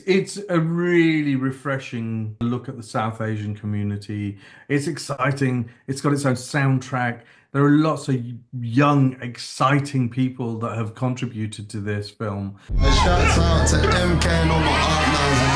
It's a really refreshing look at the South Asian community. It's exciting. It's got its own soundtrack. There are lots of young, exciting people that have contributed to this film. Shouts out to MK and all my Artnals.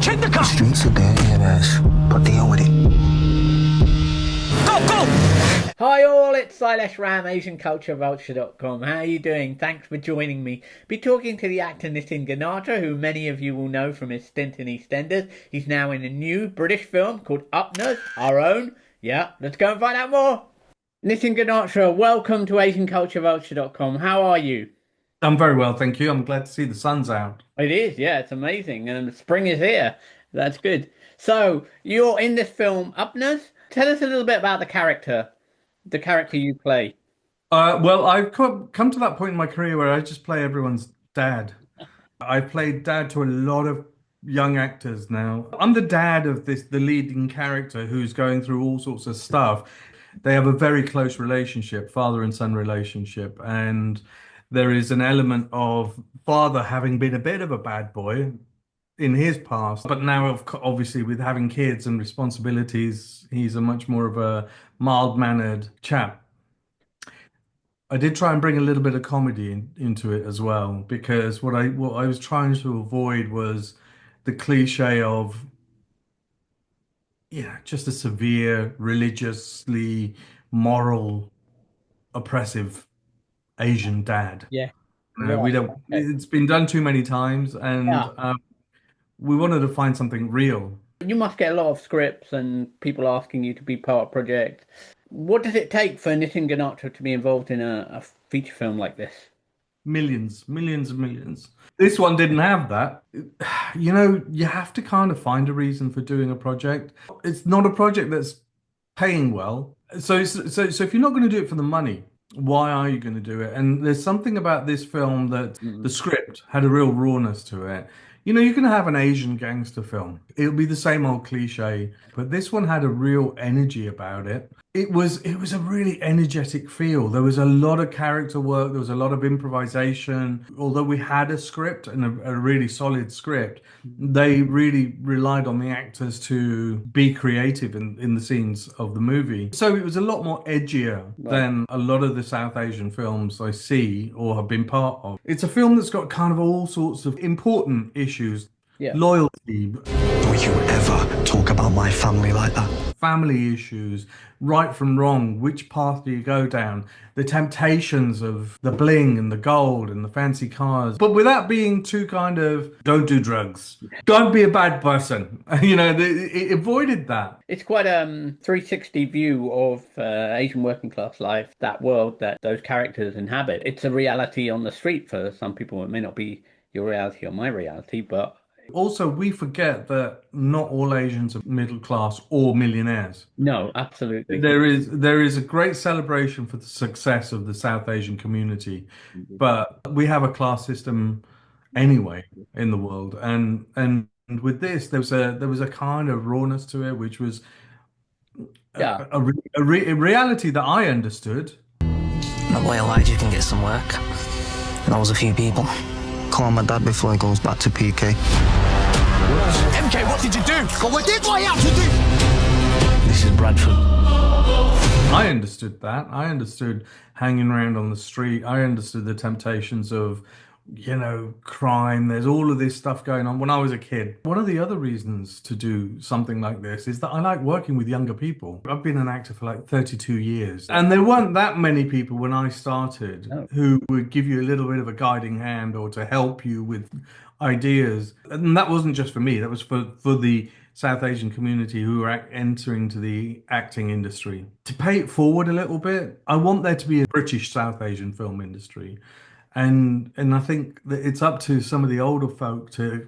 Check the car! Streets are dirty, yes, but deal with it. Go! Hi all, it's Silesh Ram, AsianCultureVulture.com. How are you doing? Thanks for joining me. Be talking to the actor Nitin Ganatra, who many of you will know from his stint in EastEnders. He's now in a new British film called Apnas, our own. Yeah, let's go and find out more. Nitin Ganatra, welcome to AsianCultureVulture.com. How are you? I'm very well, thank you. I'm glad to see the sun's out. It is, yeah, it's amazing. And spring is here. That's good. So, you're in this film Apnas. Tell us a little bit about the character you play. Well, I've come to that point in my career where I just play everyone's dad. I've played dad to a lot of young actors now. I'm the dad of the leading character who's going through all sorts of stuff. They have a very close relationship, father and son relationship, and there is an element of father having been a bit of a bad boy in his past, but now obviously with having kids and responsibilities, he's a much more of a mild-mannered chap. I did try and bring a little bit of comedy into it as well, because what I was trying to avoid was the cliche of, just a severe, religiously moral, oppressive Asian dad. Yeah. We don't. It's been done too many times, and we wanted to find something real. You must get a lot of scripts and people asking you to be part of projects. What does it take for Nitin Ganatra to be involved in a feature film like this? Millions, millions and millions. This one didn't have that. You have to kind of find a reason for doing a project. It's not a project that's paying well. So if you're not going to do it for the money, why are you going to do it? And there's something about this film that the script had a real rawness to it. You can have an Asian gangster film. It'll be the same old cliche, but this one had a real energy about it. It was a really energetic feel. There was a lot of character work. There was a lot of improvisation. Although we had a script and a really solid script, they really relied on the actors to be creative in the scenes of the movie. So it was a lot more edgier than a lot of the South Asian films I see or have been part of. It's a film that's got kind of all sorts of important issues. Loyalty. Will you ever talk about my family like that? Family issues, right from wrong, which path do you go down? The temptations of the bling and the gold and the fancy cars, but without being too kind of, don't do drugs, don't be a bad person. It avoided that. It's quite a 360 view of Asian working class life, that world that those characters inhabit. It's a reality on the street for some people. It may not be your reality or my reality, but also, we forget that not all Asians are middle class or millionaires. No, absolutely. There is a great celebration for the success of the South Asian community, but we have a class system anyway in the world, and with this, there was a kind of rawness to it, which was a reality that I understood. My boy Elijah can get some work. Knows a few people. Call my dad before he goes back to PK. MK, what did you do? What did I have to do? This is Bradford. I understood that. I understood hanging around on the street. I understood the temptations of, crime. There's all of this stuff going on when I was a kid. One of the other reasons to do something like this is that I like working with younger people. I've been an actor for like 32 years, and there weren't that many people when I started who would give you a little bit of a guiding hand or to help you with ideas. And that wasn't just for me, that was for the South Asian community who are entering to the acting industry. To pay it forward a little bit, I want there to be a British South Asian film industry. And I think that it's up to some of the older folk to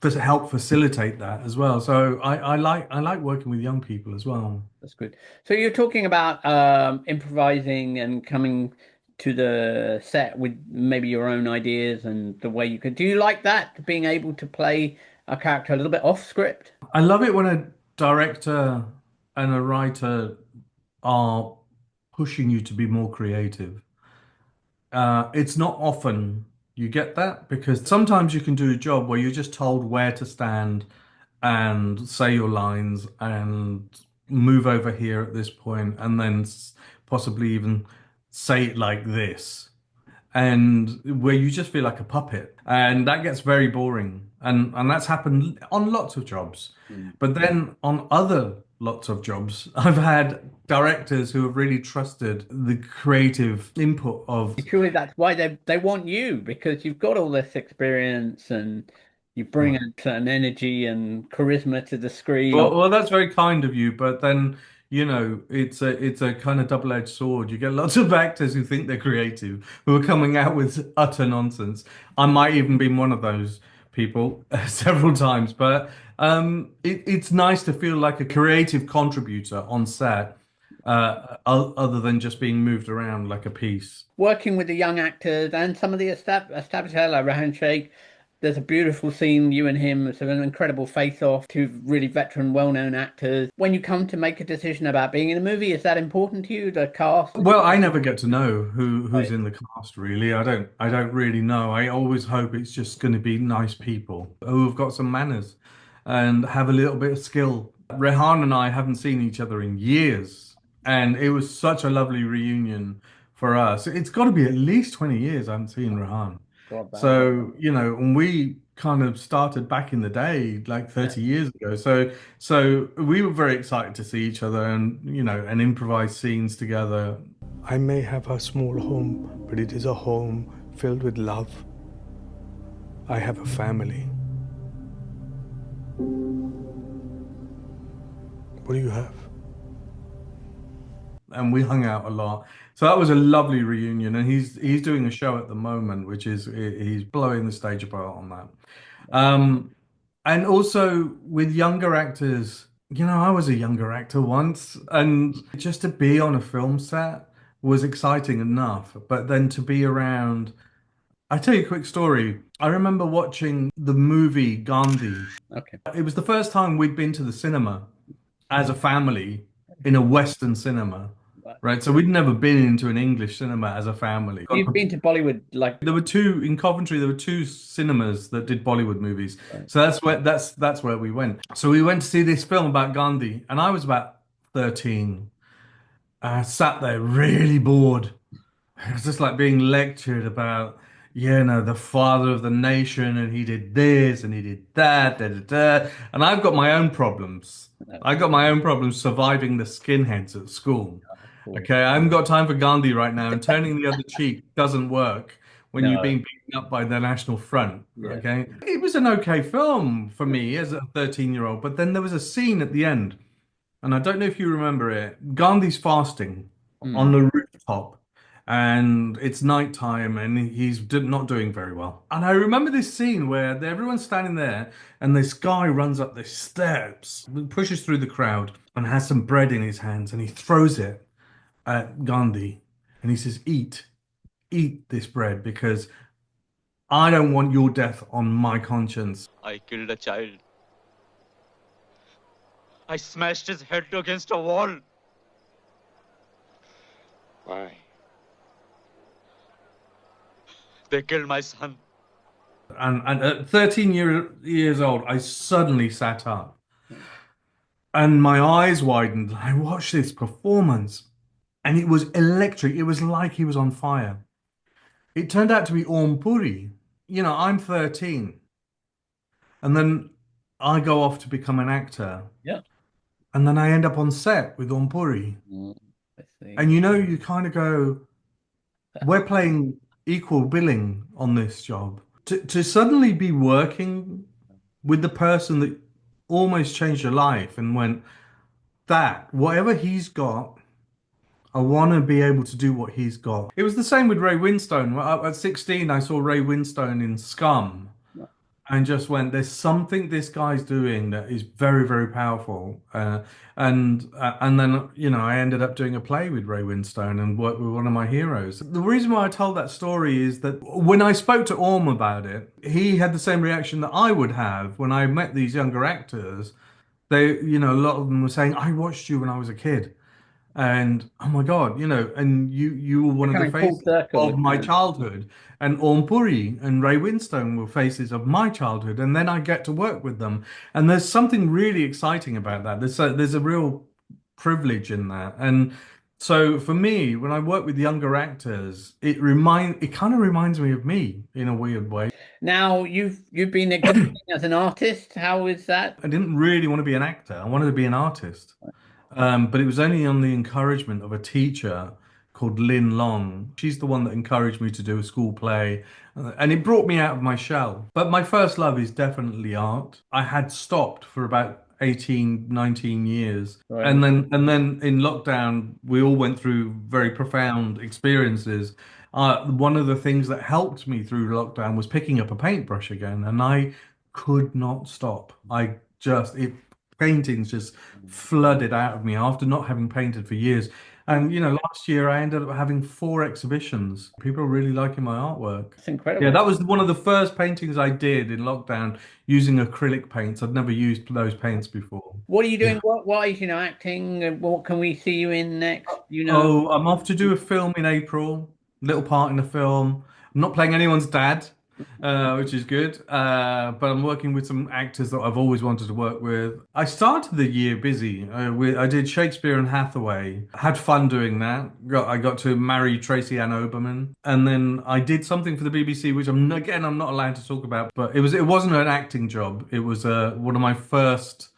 help facilitate that as well. So I like working with young people as well. That's good. So you're talking about improvising and coming to the set with maybe your own ideas and the way you could. Do you like that, being able to play a character a little bit off script? I love it when a director and a writer are pushing you to be more creative. It's not often you get that because sometimes you can do a job where you're just told where to stand and say your lines and move over here at this point and then possibly even say it like this and where you just feel like a puppet and that gets very boring and that's happened on lots of jobs but then on other lots of jobs I've had directors who have really trusted the creative input of Surely that's why they want you because you've got all this experience and you bring a certain energy and charisma to the screen. well, that's very kind of you, but then, it's a kind of double-edged sword. You get lots of actors who think they're creative, who are coming out with utter nonsense. I might even been one of those people several times, but it's nice to feel like a creative contributor on set, other than just being moved around like a piece. Working with the young actors and some of the established like Rehan Sheikh, there's a beautiful scene, you and him, it's an incredible face-off, two really veteran, well-known actors. When you come to make a decision about being in a movie, is that important to you, the cast? Well, I never get to know who's Right. in the cast really. I don't really know. I always hope it's just going to be nice people who have got some manners and have a little bit of skill. Rehan and I haven't seen each other in years, and it was such a lovely reunion for us. It's got to be at least 20 years I haven't seen Rehan. God, that. So, and we kind of started back in the day, like Yeah. 30 years ago. So we were very excited to see each other and improvise scenes together. I may have a small home, but it is a home filled with love. I have a family. What do you have? And we hung out a lot. So that was a lovely reunion. And he's doing a show at the moment, which is he's blowing the stage apart on that. And also with younger actors, I was a younger actor once, and just to be on a film set was exciting enough. But then to be around, I tell you a quick story. I remember watching the movie Gandhi. Okay. It was the first time we'd been to the cinema as a family in a Western cinema. Right, so we'd never been into an English cinema as a family. You've been to Bollywood, like, There were two in Coventry. There were two cinemas that did Bollywood movies. right. So that's where we went. So we went to see this film about Gandhi, and I was about 13. I sat there really bored. It was just like being lectured about, the father of the nation, and he did this and he did that, da, da, da. And I've got my own problems. I got my own problems surviving the skinheads at school. Okay, I haven't got time for Gandhi right now, and turning the other cheek doesn't work when you're No. being beaten up by the National Front. Yeah. Okay, it was an okay film for me as a 13-year-old, but then there was a scene at the end, and I don't know if you remember it. Gandhi's fasting on the rooftop, and it's nighttime, and he's not doing very well. And I remember this scene where everyone's standing there, and this guy runs up the steps, pushes through the crowd, and has some bread in his hands, and he throws it at Gandhi, and he says, eat this bread because I don't want your death on my conscience. I killed a child. I smashed his head against a wall. Why? They killed my son. And at 13 years old, I suddenly sat up and my eyes widened. I watched this performance and it was electric. It was like he was on fire. It turned out to be Om Puri. I'm 13. And then I go off to become an actor. Yeah. And then I end up on set with Om Puri. I see. And you kind of go, we're playing equal billing on this job. To suddenly be working with the person that almost changed your life and went, whatever he's got, I want to be able to do what he's got. It was the same with Ray Winstone. At 16, I saw Ray Winstone in Scum and just went, there's something this guy's doing that is very, very powerful. And then, I ended up doing a play with Ray Winstone and worked with one of my heroes. The reason why I told that story is that when I spoke to Orm about it, he had the same reaction that I would have when I met these younger actors. They, a lot of them were saying, I watched you when I was a kid. And oh my God, and you were one of the Coming full faces circle. of my childhood, and Orm Puri and Ray Winstone were faces of my childhood, and then I get to work with them, and there's something really exciting about that. There's a real privilege in that, and so for me, when I work with younger actors, it kind of reminds me of me in a weird way. Now you've been exhibiting as an artist. How is that? I didn't really want to be an actor. I wanted to be an artist. But it was only on the encouragement of a teacher called Lynn Long. She's the one that encouraged me to do a school play, and it brought me out of my shell. But my first love is definitely art. I had stopped for about 18, 19 years. Right. And then in lockdown, we all went through very profound experiences. One of the things that helped me through lockdown was picking up a paintbrush again, and I could not stop. Paintings just flooded out of me after not having painted for years. And last year I ended up having 4 exhibitions. People are really liking my artwork. It's incredible. Yeah, that was one of the first paintings I did in lockdown using acrylic paints. I'd never used those paints before. What are you doing? What is acting? What can we see you in next? Oh, I'm off to do a film in April. Little part in the film. I'm not playing anyone's dad, which is good. But I'm working with some actors that I've always wanted to work with. I started the year busy. I did Shakespeare and Hathaway. Had fun doing that. I got to marry Tracy Ann Oberman, and then I did something for the BBC, which I'm not allowed to talk about. But it wasn't an acting job. It was one of my first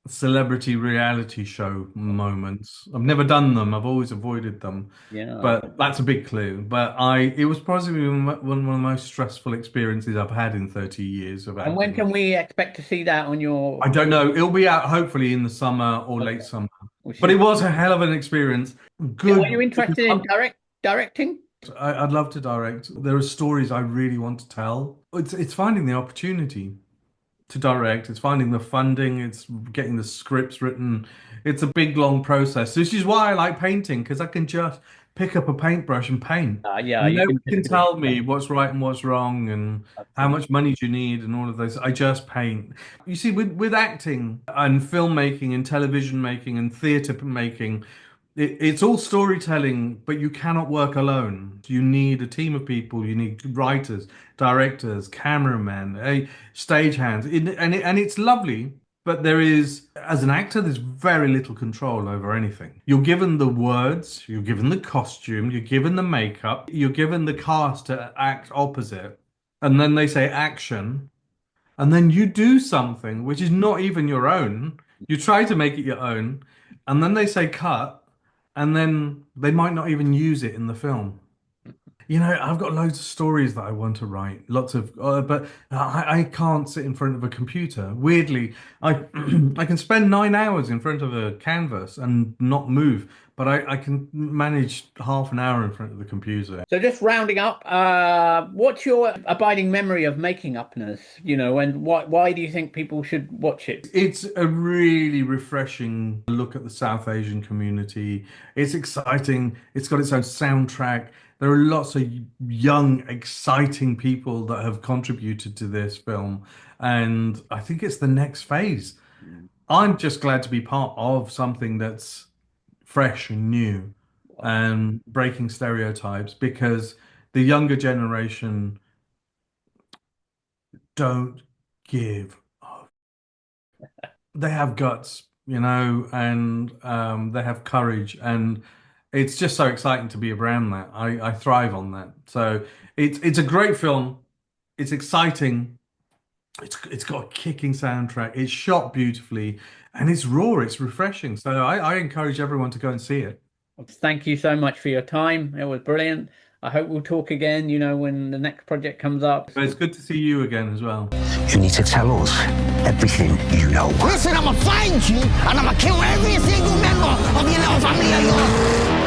celebrity reality show moments. I've never done them. I've always avoided them. Yeah. But that's a big clue. But it was possibly one of the most stressful experiences I've had in 30 years of acting. And when can we expect to see that on your... I don't know. It'll be out hopefully in the summer or late summer. But it was a hell of an experience. Good. Are you interested in directing? I'd love to direct. There are stories I really want to tell. It's finding the opportunity to direct. It's finding the funding. It's getting the scripts written. It's a big, long process. This is why I like painting, because I can just pick up a paintbrush and paint. Yeah, Nobody can tell me what's right and what's wrong and how much money do you need and all of those. I just paint. You see, with acting and filmmaking and television making and theatre making, it's all storytelling, but you cannot work alone. You need a team of people. You need writers, directors, cameramen, stagehands, and it's lovely. But there is, as an actor, there's very little control over anything. You're given the words, you're given the costume, you're given the makeup, you're given the cast to act opposite, and then they say action, and then you do something which is not even your own. You try to make it your own, and then they say cut. And then they might not even use it in the film. I've got loads of stories that I want to write, lots of, but I can't sit in front of a computer. Weirdly, I can spend 9 hours in front of a canvas and not move, but I can manage half an hour in front of the computer. So just rounding up, what's your abiding memory of making Apnas? And why do you think people should watch it? It's a really refreshing look at the South Asian community. It's exciting. It's got its own soundtrack. There are lots of young, exciting people that have contributed to this film. And I think it's the next phase. I'm just glad to be part of something that's fresh and new and breaking stereotypes, because the younger generation don't give up. They have guts, and they have courage, and it's just so exciting to be around that. I thrive on that. So it's a great film. It's exciting. It's got a kicking soundtrack. It's shot beautifully, and it's raw. It's refreshing. So I encourage everyone to go and see it. Thank you so much for your time. It was brilliant. I hope we'll talk again, when the next project comes up. But it's good to see you again as well. You need to tell us everything you know. Listen, I'm gonna find you and I'm gonna kill every single member of your little family of yours.